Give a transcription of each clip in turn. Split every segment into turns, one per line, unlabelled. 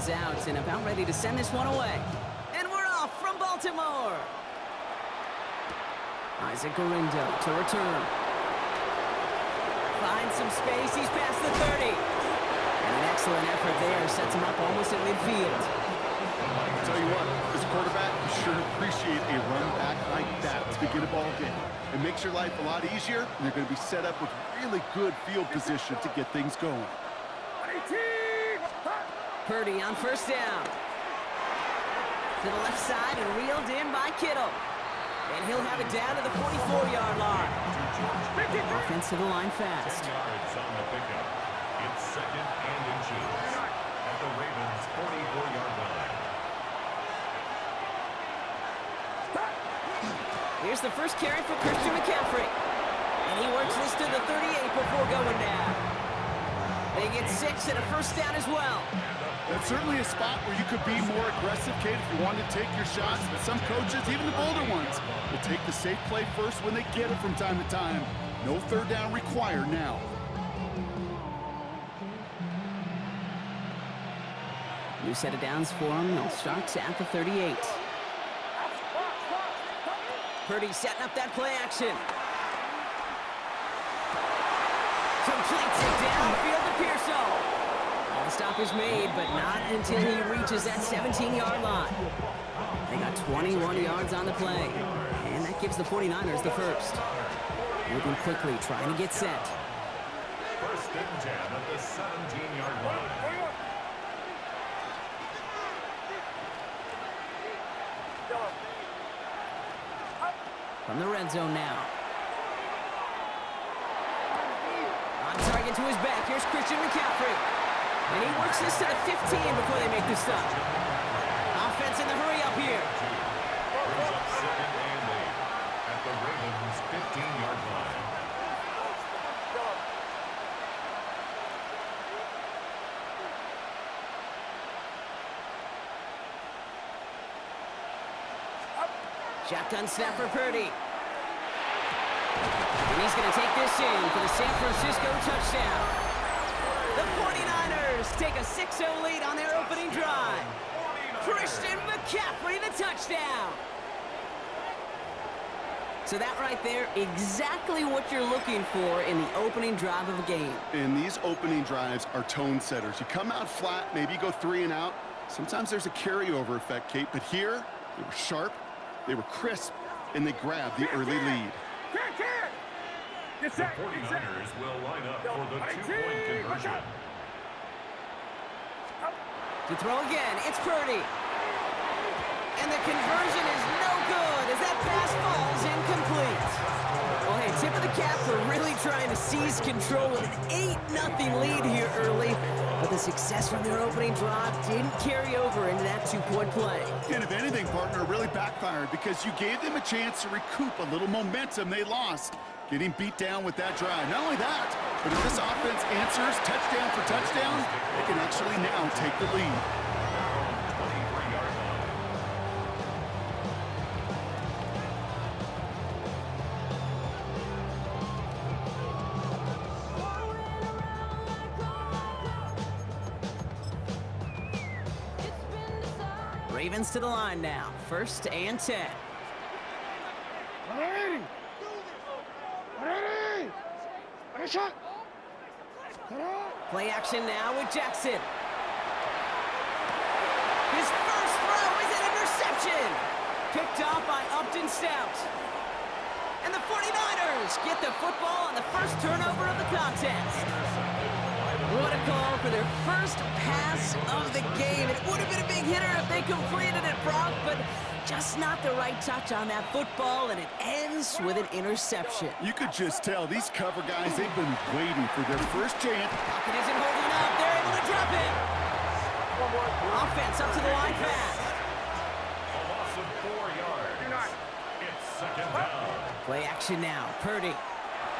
is out and about ready to send this one away. And we're off from Baltimore. Isaac Garindo to return. Finds some space. He's past the 30. And an excellent effort there. Sets him up almost at midfield.
I'll tell you what, as a quarterback, you sure appreciate a run back like that to begin a ball game. It makes your life a lot easier, and you're going to be set up with really good field position to get things going.
Purdy on first down. To the left side and reeled in by Kittle. And he'll have it down to the 44-yard line. Offense to the line fast.
10 yards on the pickup. It's second and inches at the Ravens' 44-yard line.
Here's the first carry for Christian McCaffrey. And he works this to the 38 before going down. They get 6 and a first down as well.
That's certainly a spot where you could be more aggressive, Kate, if you want to take your shots. But some coaches, even the bolder ones, will take the safe play first when they get it from time to time. No third down required now.
New set of downs for him. They'll start at the 38. Purdy setting up that play action. Completes it downfield to Pearson. The stop is made, but not until he reaches that 17-yard line. They got 21 yards on the play, and that gives the 49ers the first. Moving quickly, trying to get set.
First and 10 at the 17-yard line.
From the red zone now. On target to his back, here's Christian McCaffrey. And he works this to the 15 before they make the stop. Offense in the hurry up here.
Brings up second and 8 at the Ravens' 15-yard line.
Shotgun snap for Purdy. And he's going to take this in for the San Francisco touchdown. The 49ers take a 6-0 lead on their opening drive. Christian McCaffrey, the touchdown. So that right there, exactly what you're looking for in the opening drive of a game.
And these opening drives are tone setters. You come out flat, maybe you go 3 and out. Sometimes there's a carryover effect, Kate, but here, they were sharp, they were crisp, and they grabbed the early lead.
The 49ers will line up for the 2-point conversion.
To throw again, it's Purdy. And the conversion is no good as that pass falls incomplete. Well, hey, tip of the cap for really trying to seize control with an 8-0 lead here early. But the success from their opening drive didn't carry over into that 2-point play.
And if anything, partner, it really backfired because you gave them a chance to recoup a little momentum they lost. Getting beat down with that drive. Not only that, but if this offense answers touchdown for touchdown, they can actually now take the lead.
23-yard line.
Ravens to the line now. First and 10. Play action now with Jackson. His first throw is an interception. Picked off by Upton Stout. And the 49ers get the football on the first turnover of the contest. What a call for their first pass of the game. It would have been a big hitter if they completed it, Brock, but just not the right touch on that football, and it ends with an interception.
You could just tell these cover guys, they've been waiting for their first chance.
Pocket isn't holding up. They're able to drop it. Offense up to the line fast.
A loss of 4 yards. It's second down.
Play action now. Purdy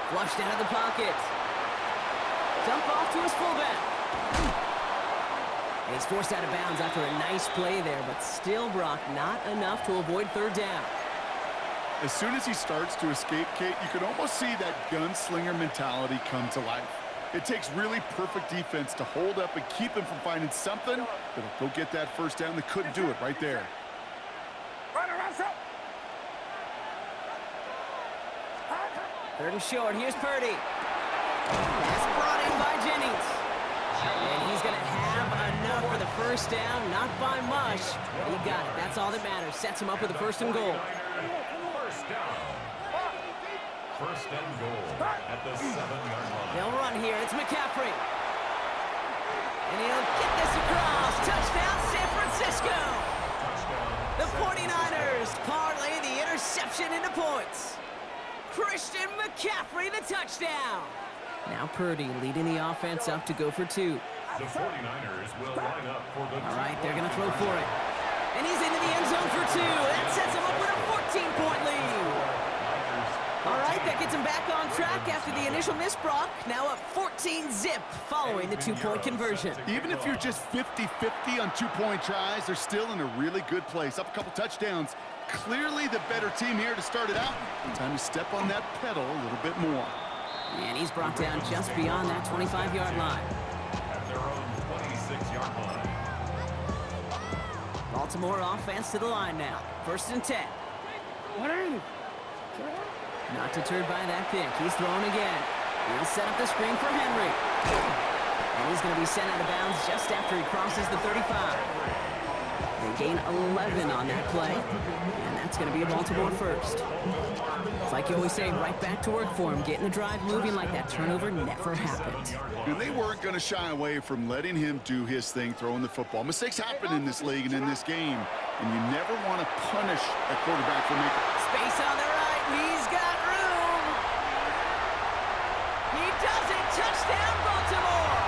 flushed out of the pocket. Dump off to his fullback. And he's forced out of bounds after a nice play there, but still, Brock, not enough to avoid third down.
As soon as he starts to escape, Kate, you can almost see that gunslinger mentality come to life. It takes really perfect defense to hold up and keep him from finding something that'll go get that first down. They couldn't do it right there.
Third and short. Here's Purdy. That's brought in by Jennings. And he's going to have enough for the first down. Not by much, but he got it. That's all that matters. Sets him up with a first and goal.
First down. First and goal at the 7-yard line.
They'll run here. It's McCaffrey. And he'll get this across. Touchdown, San Francisco.
Touchdown.
The 49ers parlay the interception into points. Christian McCaffrey, the touchdown. Now Purdy leading the offense up to go for 2.
The 49ers will line up for the
All right, they're going to throw for it. And he's into the end zone for 2. That sets him up with a 14-point lead. All right, that gets him back on track after the initial miss, Brock. Now up 14-zip following the 2-point conversion.
Even if you're just 50-50 on 2-point tries, they're still in a really good place. Up a couple touchdowns. Clearly the better team here to start it out. Time to step on that pedal a little bit more.
And he's brought down just beyond that 25-yard line.
At their own 26-yard line.
Baltimore offense to the line now. First and 10. Not deterred by that pick. He's throwing again. He'll set up the screen for Henry. And he's going to be sent out of bounds just after he crosses the 35. They gain 11 on that play. And that's going to be a Baltimore first. It's like you always say, right back to work for him. Getting the drive moving like that turnover never happened.
And they weren't going to shy away from letting him do his thing, throwing the football. Mistakes happen in this league and in this game. And you never want to punish a quarterback for making
Space on the right. He's got room. He does it. Touchdown, Baltimore.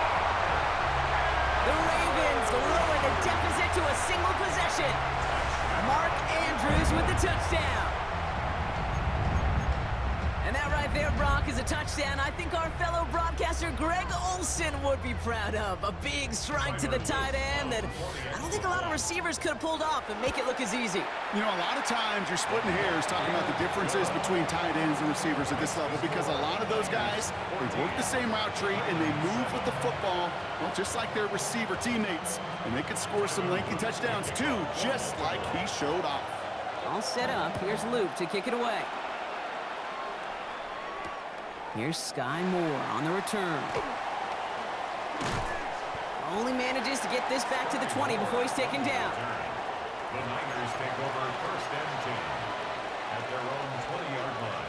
The Ravens lower the deficit to a single possession. Mark Andrews with the touchdown. And that right there, Brock, is a touchdown I think our fellow broadcaster Greg Olsen would be proud of. A big strike to the tight end that I don't think a lot of receivers could have pulled off and make it look as easy.
You know, a lot of times you're splitting hairs talking about the differences between tight ends and receivers at this level because a lot of those guys, they work the same route tree and they move with the football, well, just like their receiver teammates. And they could score some lengthy touchdowns too, just like he showed off.
All set up. Here's Luke to kick it away. Here's Sky Moore on the return. Only manages to get this back to the 20 before he's taken down.
The Niners take over first and 10 at their own 20-yard line.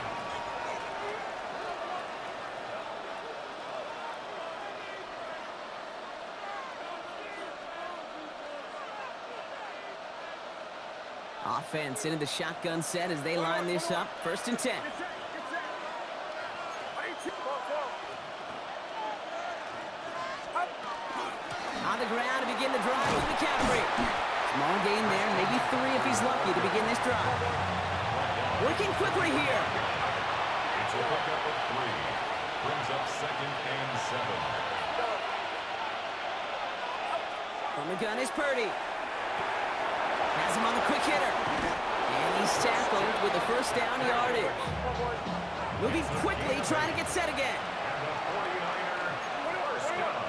Offense into the shotgun set as they line this up. First and 10. On the ground to begin the drive with McCaffrey. Small gain there, maybe 3 if he's lucky to begin this drive. Working quickly here.
It's a pickup of 3. Brings up second and 7.
From the gun is Purdy. Has him on the quick hitter. And he's tackled with the first down yardage. Moving quickly, trying to get set again.
And the 49er first down.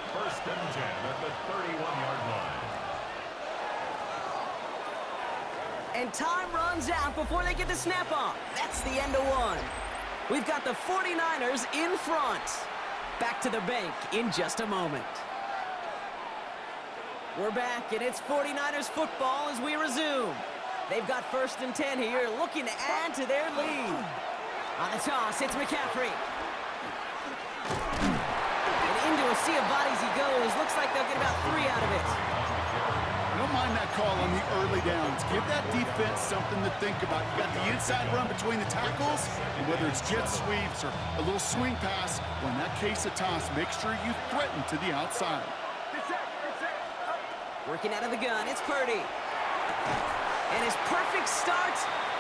First and 10 at the 31-yard line.
And time runs out before they get the snap off. That's the end of one. We've got the 49ers in front. Back to the bank in just a moment. We're back, and it's 49ers football as we resume. They've got first and 10 here, looking to add to their lead. On the toss, it's McCaffrey. And into a sea of bodies he goes. Looks like they'll get about 3 out of it.
I don't mind that call on the early downs. Give that defense something to think about. You got the inside run between the tackles, and whether it's jet sweeps or a little swing pass, or in that case a toss, make sure you threaten to the outside.
Working out of the gun, it's Purdy. And his perfect start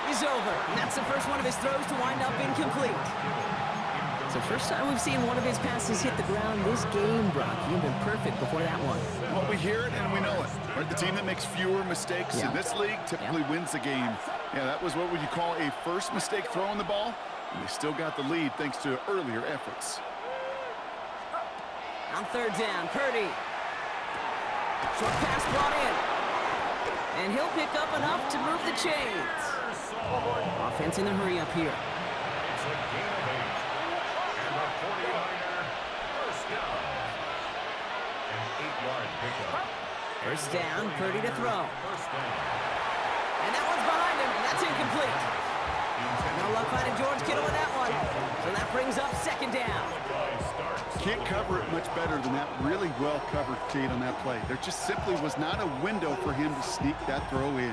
is over. And that's the first one of his throws to wind up incomplete. It's the first time we've seen one of his passes hit the ground this game, Brock. He'd been perfect before that one.
Well, we hear it and we know it. Right? The team that makes fewer mistakes in this league typically wins the game. Yeah, that was what would you call a first mistake throwing the ball, and they still got the lead thanks to earlier efforts.
On third down, Purdy. Short pass brought in. And he'll pick up enough to move the chains. Offense in the hurry up here.
It's a gain of 8. And the 49er first down. An 8-yard pickup.
First down, Purdy to throw.
First down.
And that one's behind him. That's incomplete. No luck finding George Kittle with that one. So that brings up second down.
Can't cover it much better than that really well-covered Kate on that play. There just simply was not a window for him to sneak that throw in.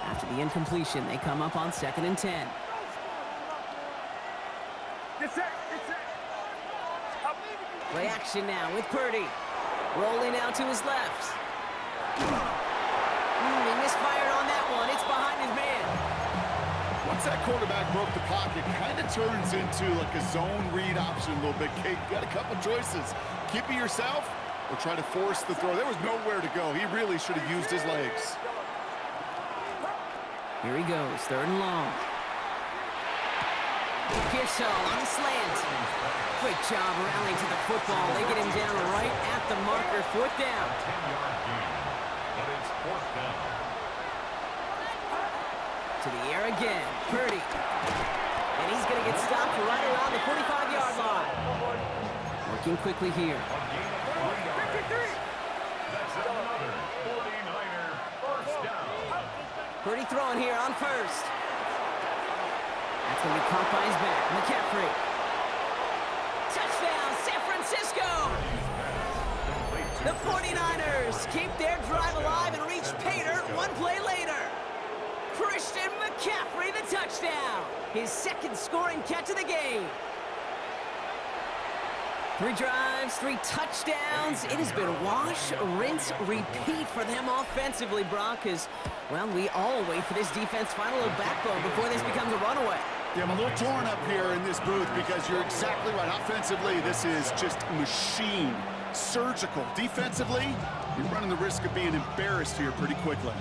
After the incompletion, they come up on 2nd and 10. Play action now with Purdy. Rolling out to his left. He misfired on that one. It's behind his man.
Once that quarterback broke the pocket, kind of turns into like a zone read option a little bit. Kate, got a couple choices. Keep it yourself or try to force the throw. There was nowhere to go. He really should have used his legs.
Here he goes, 3rd and long. Pearson on the slant. Great job rallying to the football. They get him down right at the marker. 4th down.
10-yard gain. But it's 4th down.
To the air again, Purdy. And he's going to get stopped right around the 45-yard line. Working quickly here.
A gain of 3 yards. That's another 49er first down.
Purdy throwing here on first. That's going to be caught by his back. McCaffrey. Touchdown, San Francisco! The 49ers keep their drive alive and reach pay dirt one play later. Christian McCaffrey, the touchdown. His 2nd scoring catch of the game. 3 drives, 3 touchdowns. It has been wash, rinse, repeat for them offensively, Brock, as, well, we all wait for this defense to find a little backbone before this becomes a runaway.
Yeah, I'm a little torn up here in this booth because you're exactly right. Offensively, this is just machine, surgical. Defensively, you're running the risk of being embarrassed here pretty quickly.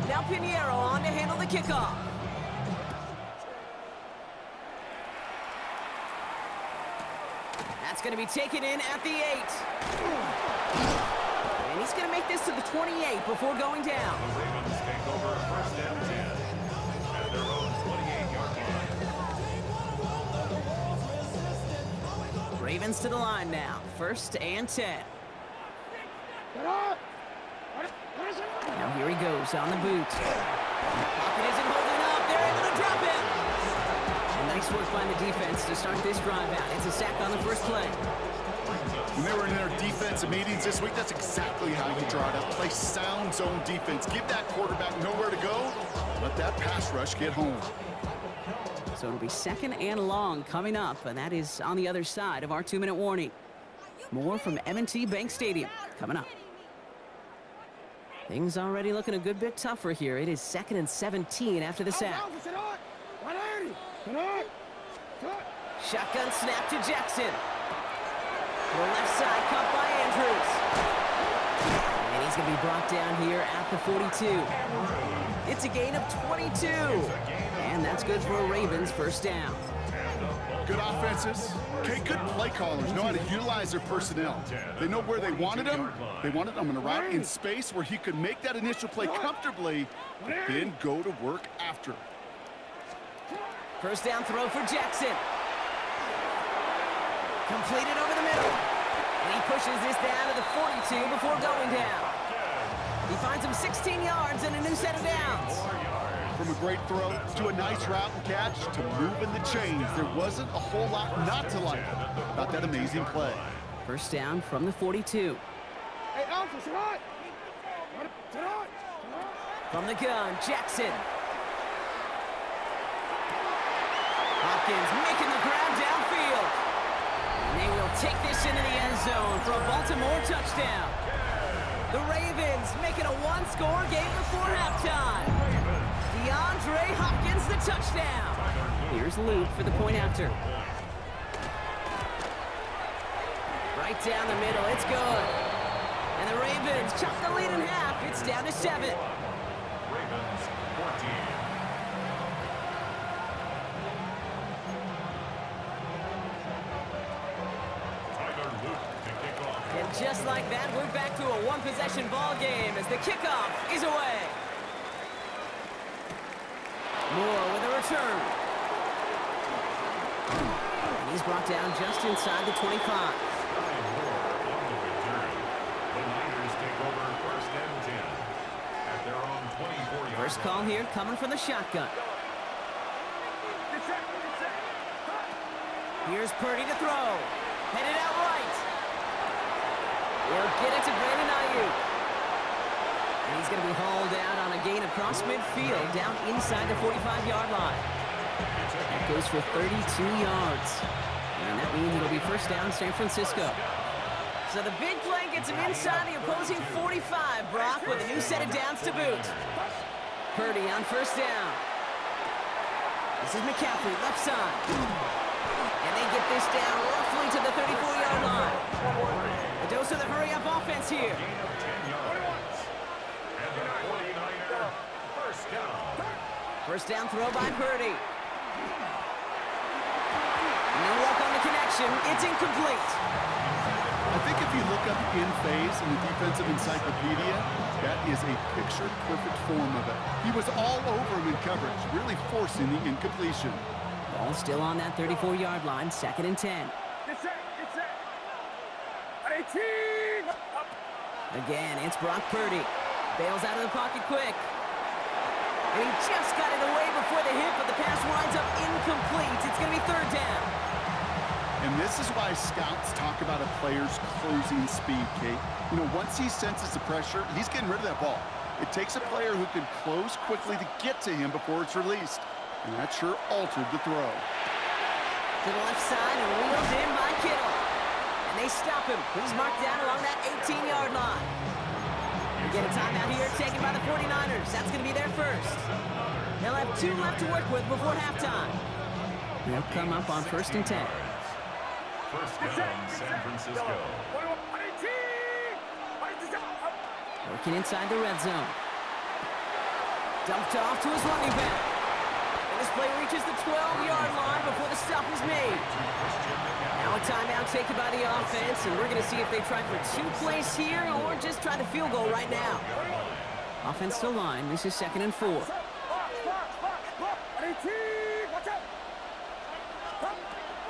Now Pinheiro on to handle the kickoff. That's going to be taken in at the 8. And he's going to make this to the 28 before going down.
The Ravens take over first down 10 at their own 28-yard line.
Ravens to the line now. 1st and 10. Now here he goes on the boot. Pocket isn't holding up. They're able to drop him. And nice work by the defense to start this drive out. It's a sack on the first play.
When they were in their defensive meetings this week, that's exactly how you draw it up. Play sound zone defense. Give that quarterback nowhere to go. Let that pass rush get home.
So it'll be 2nd and long coming up, and that is on the other side of our 2-minute warning. More from M&T Bank Stadium coming up. Things already looking a good bit tougher here. It is 2nd and 17 after the sack. Shotgun snap to Jackson. To the left side, caught by Andrews. And he's going to be brought down here at the 42. It's a gain of 22. And that's good for a Ravens first down.
Good offenses. Okay, good play callers know how to utilize their personnel. They know where they wanted them. They wanted them in a route in space where he could make that initial play comfortably, but then go to work after.
First down throw for Jackson. Completed over the middle. And he pushes this down to the 42 before going down. He finds him 16 yards and a new set of downs.
From a great throw to a nice route and catch to moving the chains, there wasn't a whole lot not to like about that amazing play.
First down from the 42. From the gun, Jackson. Hopkins making the grab downfield. And they will take this into the end zone for a Baltimore touchdown. The Ravens making a one-score game before halftime. DeAndre Hopkins, the touchdown. Here's Luke for the point after. Right down the middle, it's good. And the Ravens chop the lead in half. It's down to 7.
Ravens
just like that, we're back to a one-possession ball game as the kickoff is away. Moore with a return. And he's brought down just inside the 25. First call here coming from the shotgun. Here's Purdy to throw. Headed out right. He'll get it to Brandon Ayuk. And he's going to be hauled out on a gain across midfield down inside the 45-yard line. That goes for 32 yards. And that means it'll be first down San Francisco. So the big play gets him inside the opposing 45, Brock, with a new set of downs to boot. Purdy on first down. This is McCaffrey, left side. And they get this down roughly to the 34-yard line. A dose of the hurry-up offense here. First down throw by Purdy. No luck on the connection. It's incomplete.
I think if you look up in phase in the defensive encyclopedia, that is a picture-perfect form of it. He was all over him in coverage, really forcing the incompletion.
Ball still on that 34-yard line, 2nd and 10.
Get set, get set. 18!
Again, it's Brock Purdy. Bails out of the pocket quick. And he just got it away before the hit, but the pass winds up incomplete. It's going to be 3rd down.
And this is why scouts talk about a player's closing speed, Kate. You know, once he senses the pressure, he's getting rid of that ball. It takes a player who can close quickly to get to him before it's released. And that sure altered the throw.
To the left side and wheeled in by Kittle. And they stop him. He's marked down along that 18-yard line. We get a timeout here taken by the 49ers. That's going to be their first. They'll have 2 left to work with before halftime. They'll come up on 1st and 10.
First down, San Francisco.
Working inside the red zone. Dumped off to his running back. And this play reaches the 12-yard line before the stop is made. Now a timeout taken by the offense, and we're going to see if they try for 2 plays here or just try the field goal right now. Offense to line. This is 2nd and 4.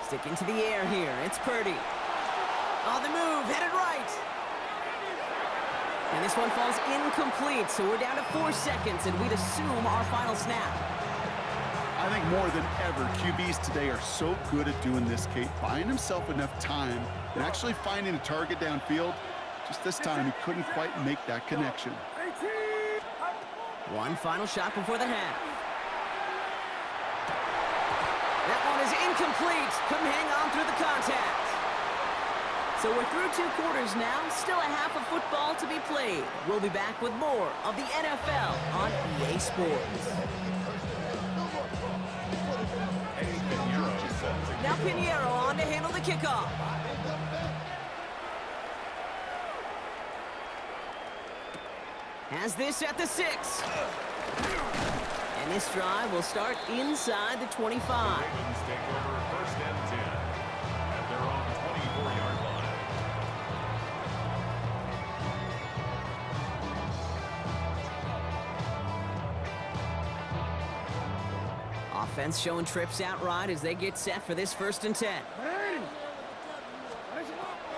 Stick into the air here. It's Purdy. On the move, headed right. And this one falls incomplete, so we're down to 4 seconds, and we'd assume our final snap.
I think more than ever, QBs today are so good at doing this, Kate, buying himself enough time and actually finding a target downfield. Just this time, he couldn't quite make that connection.
One final shot before the half. That one is incomplete. Couldn't hang on through the contact. So we're through 2 quarters now. Still a half of football to be played. We'll be back with more of the NFL on EA Sports. Now Pinheiro on to handle the kickoff. Has this at the 6. And this drive will start inside the 25.
Ravens take over 1st and 10 at their own 24-yard line.
Offense showing trips out right as they get set for this 1st and 10.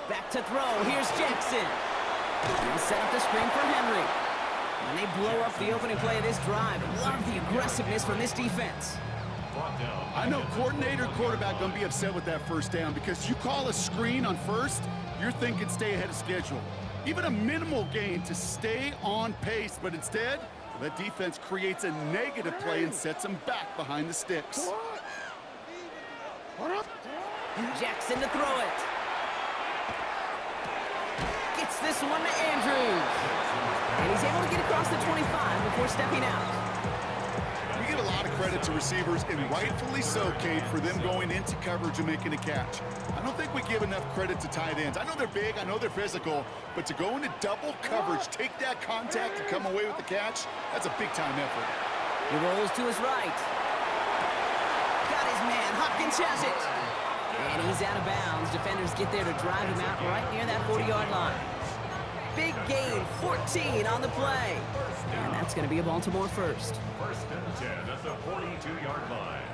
Back to throw. Here's Jackson. He'll set up the screen for Henry. And they blow up the opening play of this drive. Love the aggressiveness from this defense.
I know coordinator quarterback going to be upset with that 1st down because you call a screen on 1st, you're thinking stay ahead of schedule. Even a minimal gain to stay on pace, but instead, that defense creates a negative play and sets them back behind the sticks.
Jackson to throw it. Gets this one to Andrews. And he's able to get across the 25 before stepping out.
We give a lot of credit to receivers, and rightfully so, Kate, for them going into coverage and making a catch. I don't think we give enough credit to tight ends. I know they're big, I know they're physical, but to go into double coverage, take that contact, and come away with the catch, that's a big-time effort.
He rolls to his right. Got his man. Hopkins has it. And he's out of bounds. Defenders get there to drive him out right near that 40-yard line. Big gain, 14 on the play. And that's going to be a Baltimore first.
First and 10 at the 42-yard line.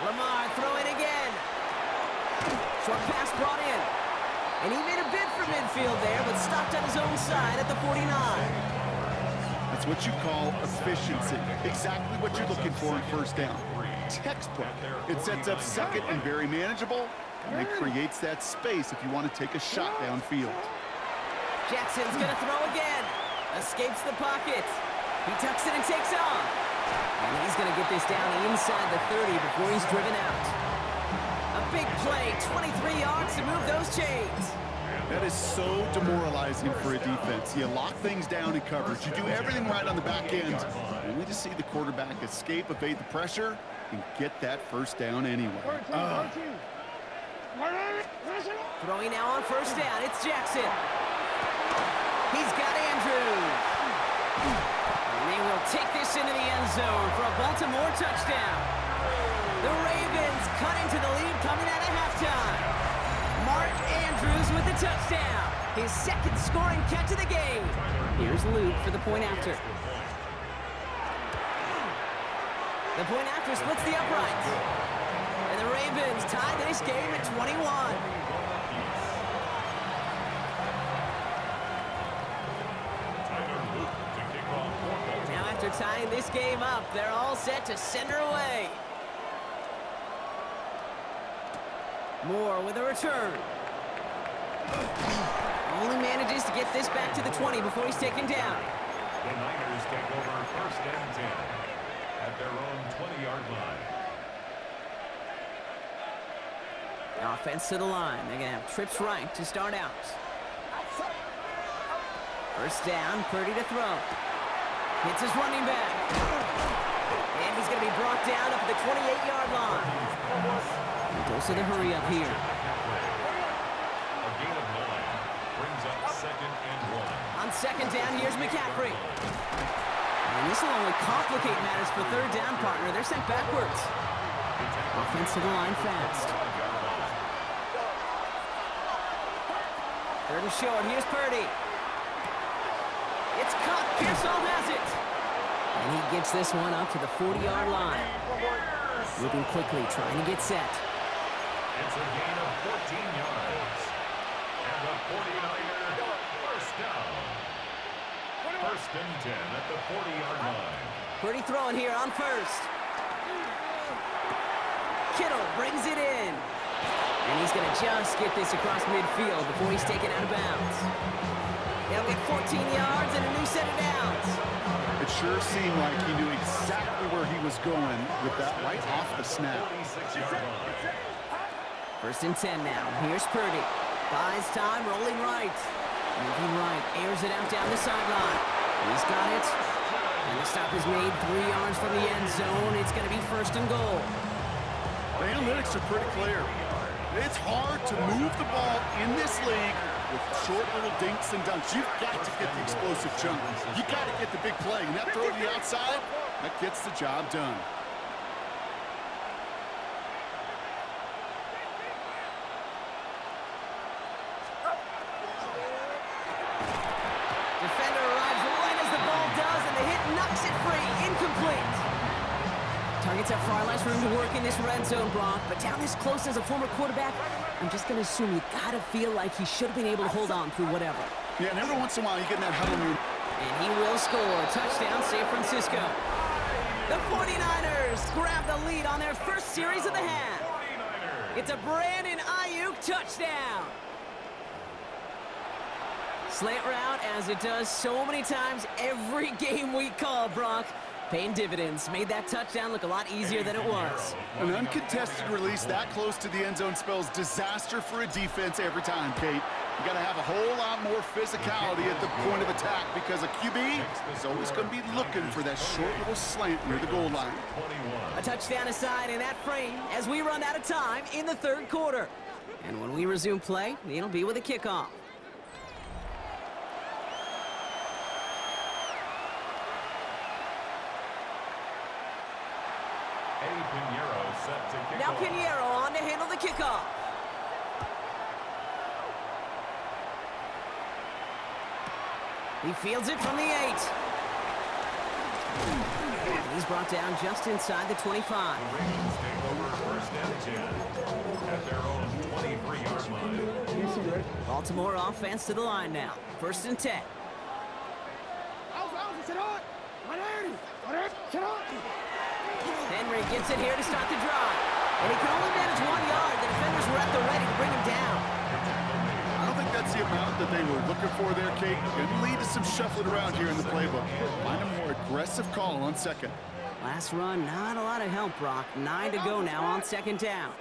Lamar throwing again. Short pass brought in. And he made a bid for midfield there, but stopped on his own side at the 49.
That's what you call efficiency. Exactly what you're looking for in first down. Textbook. It sets up second and very manageable, and it creates that space if you want to take a shot downfield.
Jackson's going to throw again. Escapes the pocket. He tucks it and takes off. And he's going to get this down inside the 30 before he's driven out. A big play, 23 yards to move those chains.
That is so demoralizing for a defense. You lock things down in coverage. You do everything right on the back end, only to see the quarterback escape, evade the pressure, and get that first down anyway.
Throwing now on first down, it's Jackson. He's got Andrews. And they will take this into the end zone for a Baltimore touchdown. The Ravens cut into the lead coming out of halftime. Mark Andrews with the touchdown. His second scoring catch of the game. Here's Luke for the point after. The point after splits the uprights. And the Ravens tie this game at 21. Now after tying this game up, they're all set to send her away. Moore with a return. Only manages to get this back to the 20 before he's taken down.
The Niners take over first and 10 at their own 20-yard line.
Offense to the line. They're going to have trips right to start out. First down, Purdy to throw. Hits his running back. And he's going to be brought down up at the 28-yard line. Goes to the hurry up here.
A gain of 9 brings up second and 1.
On second down, here's McCaffrey. And this will only complicate matters for third down, partner. They're sent backwards. Offense to the line fast. Third and short, here's Purdy. It's caught, Pearsall has it. And he gets this one up to the 40-yard line. Moving quickly, trying to get set.
It's a gain of 14 yards. And the 49er first down. First and 10 at the 40-yard line.
Purdy throwing here on first. Kittle brings it in. And he's going to just get this across midfield before he's taken out of bounds. He'll get 14 yards and a new set of downs.
It sure seemed like he knew exactly where he was going with that right off the snap.
46-yard line.
First and 10 now. Here's Purdy. Buys time, rolling right. Moving right, airs it out down the sideline. He's got it. And the stop is made 3 yards from the end zone. It's going to be first and goal.
The analytics are pretty clear. It's hard to move the ball in this league with short little dinks and dunks. You've got to get the explosive chunk. You've got to get the big play. And that throw to the outside, that gets the job done.
Defender arrives right as the ball does, and the hit knocks it free. Incomplete. Targets have far less room to work in this red zone, Brock, but down this close as a former quarterback, I'm just going to assume you got to feel like he should have been able to hold on through whatever.
Yeah, and every once in a while you get in that huddle room.
And he will score. Touchdown, San Francisco. The 49ers grab the lead on their first series of the half. It's a Brandon Ayuk touchdown. Slant route, as it does so many times every game we call, Brock. Paying dividends. Made that touchdown look a lot easier than it was.
An uncontested release that close to the end zone spells disaster for a defense every time, Kate. You got to have a whole lot more physicality at the point of attack because a QB is always going to be looking for that short little slant near the goal line.
A touchdown aside in that frame as we run out of time in the third quarter. And when we resume play, it'll be with a kickoff. Now Pinheiro on to handle the kickoff. He fields it from the 8. He's brought down just inside the 25.
The Ravens take over first and 10 at their own 23-yard line.
Baltimore offense to the line now. First and 10. Henry gets it here to start the drive. And he can only manage 1 yard. The defenders were at the ready to bring him down.
I don't think that's the amount that they were looking for there, Kate. Can lead to some shuffling around here in the playbook. Find a more aggressive call on second.
Last run, not a lot of help, Brock. 9 to go now on second down.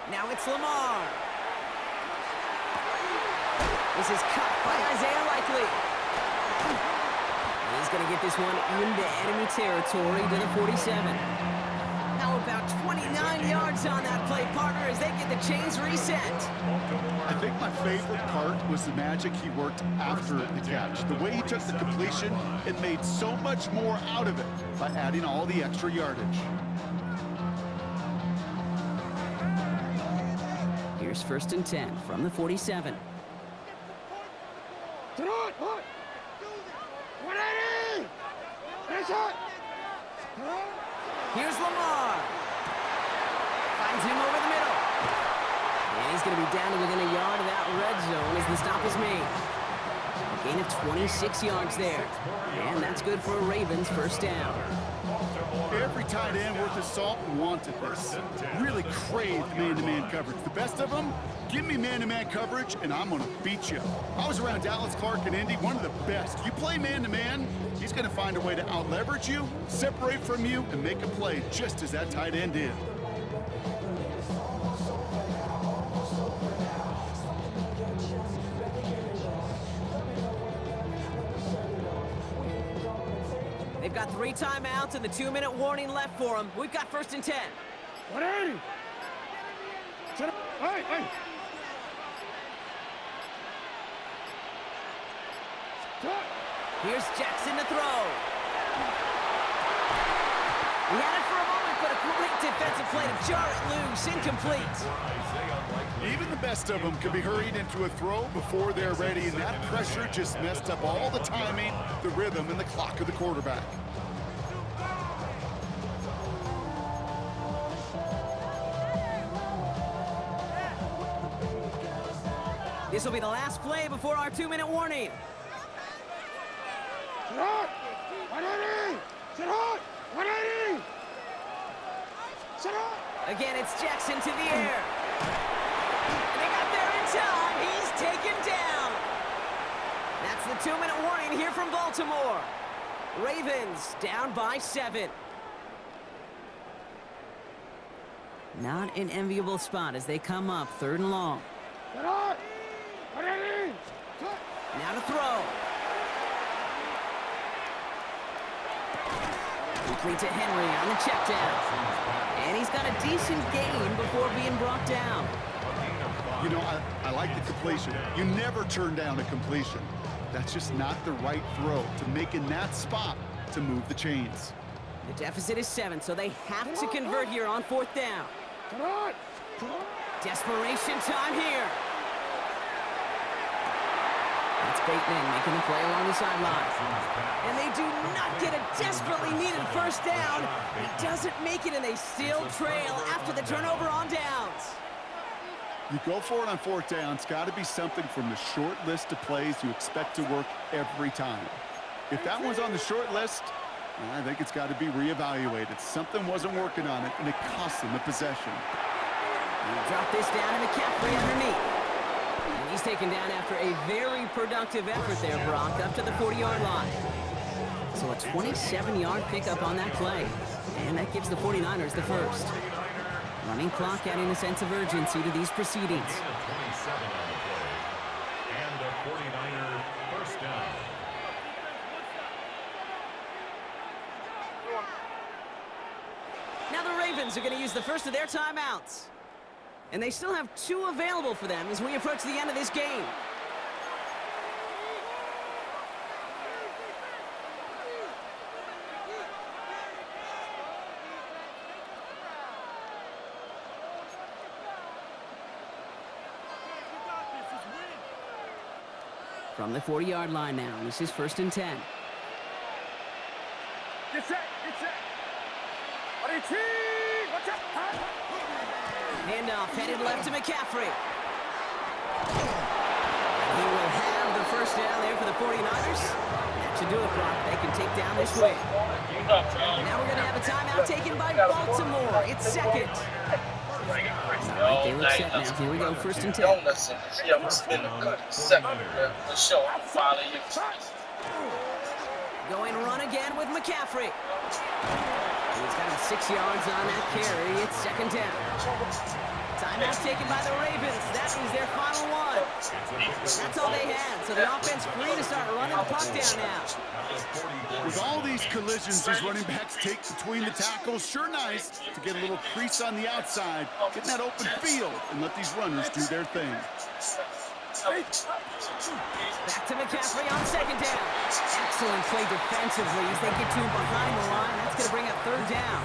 Now it's Lamar. This is cut by Isaiah Likely. He's going to get this one into enemy territory to the 47. How about 29 yards on that play, partner, as they get the chains reset?
I think my favorite part was the magic he worked after the catch. The way he took the completion, it made so much more out of it by adding all the extra yardage.
Here's first and 10 from the 47. Here's Lamar. Finds him over the middle. And he's going to be down to within a yard of that red zone as the stop is made. A gain of 26 yards there. And that's good for a Ravens first down.
Every tight end worth his salt wanted this. Really craved man-to-man coverage. The best of them, give me man-to-man coverage, and I'm going to beat you. I was around Dallas Clark and Indy, one of the best. You play man-to-man, he's going to find a way to out-leverage you, separate from you, and make a play just as that tight end did.
They've got 3 timeouts and the 2-minute warning left for them. We've got first and 10.
180. Hey.
Here's Jackson to throw. He had it for a moment, but a great defensive play to jar it loose. Incomplete.
Even the best of them can be hurried into a throw before they're ready, and that pressure just messed up all the timing, the rhythm, and the clock of the quarterback.
This will be the last play before our 2-minute warning.
Sit hot. 180. Sit hot. 180. Sit hot.
Again, it's Jackson to the air. And they got there in time. He's taken down. That's the 2-minute warning here from Baltimore. Ravens down by 7. Not an enviable spot as they come up 3rd and long.
Sit hot. 180.
Now to throw. Complete to Henry on the check down. And he's got a decent gain before being brought down.
You know, I like the completion. You never turn down a completion. That's just not the right throw to make in that spot to move the chains.
The deficit is 7, so they have to convert here on 4th down. Desperation time here. That's Bateman making the play along the sideline. And they do not get a desperately needed first down. He doesn't make it, and they still trail after the turnover on downs.
You go for it on 4th down. It's got to be something from the short list of plays you expect to work every time. If that one's on the short list, I think it's got to be reevaluated. Something wasn't working on it, and it cost them the possession.
Drop this down to McCaffrey underneath. And he's taken down after a very productive effort there, Brock, up to the 40-yard line. So a 27-yard pickup on that play. And that gives the 49ers the first. Running clock adding a sense of urgency to these proceedings.
27 on the play. And a 49er first down.
Now the Ravens are going to use the first of their timeouts. And they still have 2 available for them as we approach the end of this game. From the 40-yard line now, and this is 1st and 10.
Get set, get set. Watch out.
Handoff headed left to McCaffrey. He will have the first down there for the 49ers. That should do it, Brock. They can take down this win. Now we're going to have a timeout taken by Baltimore. It's second. All right, they look set now. Here we go, 1st and 10.
Don't listen. See, I'm going to spin the cut second for sure. I'm following you.
Going run again with McCaffrey. He's got him 6 yards on that carry. It's 2nd down. Timeout taken by the Ravens. That is their final one. That's all they had. So the offense free to start running the puck down now.
With all these collisions these running backs take between the tackles, sure nice to get a little crease on the outside, get in that open field, and let these runners do their thing.
Back to McCaffrey on 2nd down. Excellent play defensively as they get to him behind the line. That's going to bring up 3rd down.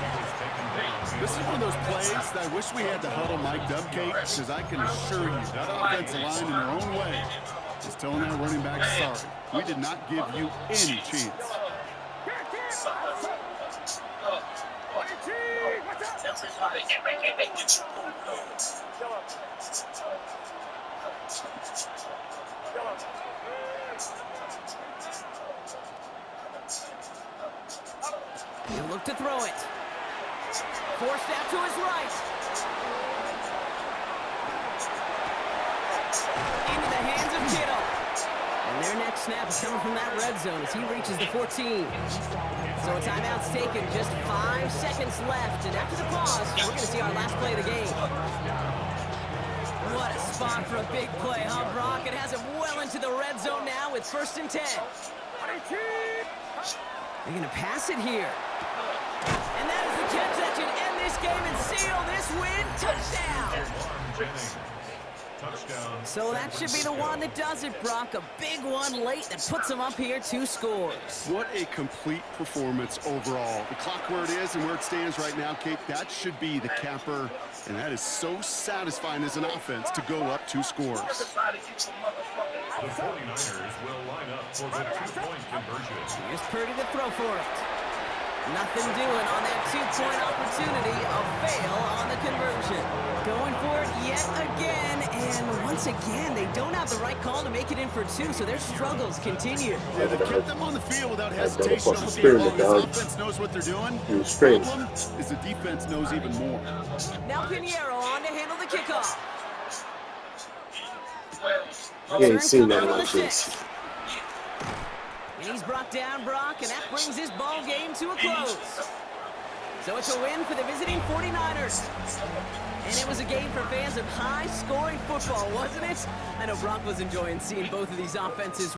This is one of those plays that I wish we had the huddle mic'd up, Kate, because I can assure you that offensive line in their own way is telling that running back, sorry, we did not give you any chance.
He'll look to throw it. Forced out to his right. Into the hands of Kittle. And their next snap is coming from that red zone as he reaches the 14. So a timeout's taken, just 5 seconds left. And after the pause, we're going to see our last play of the game. What a spot for a big play, huh, Brock? It has him well into the red zone now with 1st and 10. They're going to pass it here. And that is the catch that should end this game and seal this win. Touchdown! So that should be the one that does it, Brock. A big one late that puts them up here 2 scores.
What a complete performance overall. The clock where it is and where it stands right now, Kate, that should be the capper. And that is so satisfying as an offense to go up 2 scores.
The 49ers will line up for the 2-point conversion.
Here's Purdy to throw for it. Nothing doing on that 2-point opportunity. A fail on the conversion. Going for it yet again. And once again, they don't have the right call to make it in for 2, so their struggles continue.
Yeah, they've kept them on the field without hesitation all game long. This offense knows what they're doing. The problem is the defense knows even more.
Now Pinheiro on to handle the kickoff.
You ain't seen that like this.
And he's brought down, Brock, and that brings this ball game to a close. So it's a win for the visiting 49ers. And it was a game for fans of high-scoring football, wasn't it? I know Brock was enjoying seeing both of these offenses